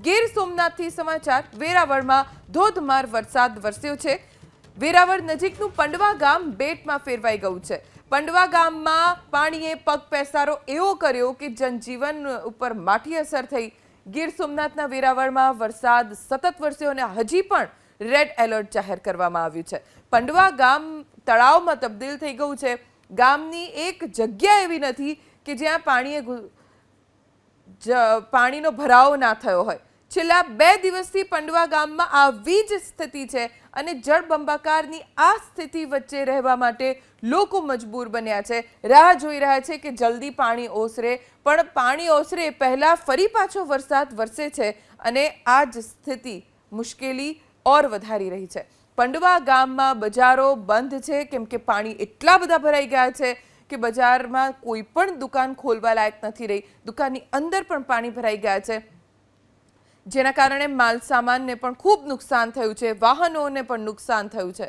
ગીર સોમનાથથી સમાચાર વેરાવળમાં ધોધમાર વરસાદ વરસ્યો છે। વેરાવળ નજીકનું પંડવા ગામ બેટમાં ફેરવાઈ ગયું છે। પંડવા ગામમાં પાણીએ પગ પેસારો એવો કર્યો કે જનજીવન ઉપર માઠી અસર થઈ। ગીર સોમનાથના વેરાવળમાં વરસાદ સતત વરસ્યો અને હજી પણ રેડ એલર્ટ જાહેર કરવામાં આવ્યું છે। પંડવા ગામ તળાવમાં તબદીલ થઈ ગયું છે। ગામની એક જગ્યા એવી નથી કે જ્યાં પાણીનો ભરાવો ના થયો હોય। છેલ્લા 2 દિવસથી પંડવા ગામમાં આવી જ સ્થિતિ છે અને જળબંબાકારની આ સ્થિતિ વચ્ચે રહેવા માટે લોકો મજબૂર બન્યા છે। રાહ જોઈ રહ્યા છે કે જલ્દી પાણી ઓસરે, પણ પાણી ઓસરે પહેલા ફરી પાછો વરસાદ વરસે છે અને આ જ સ્થિતિ મુશ્કેલી ઓર વધારી રહી છે। પંડવા ગામમાં બજારો બંધ છે કેમ કે પાણી એટલા બધા ભરાઈ ગયા છે કે બજારમાં કોઈ પણ દુકાન ખોલવા લાયક નથી રહી। દુકાનની અંદર પણ પાણી ભરાઈ ગયા છે, જેના કારણે માલ સામાનને પણ ખૂબ નુકસાન થયું છે, વાહનોને પણ નુકસાન થયું છે।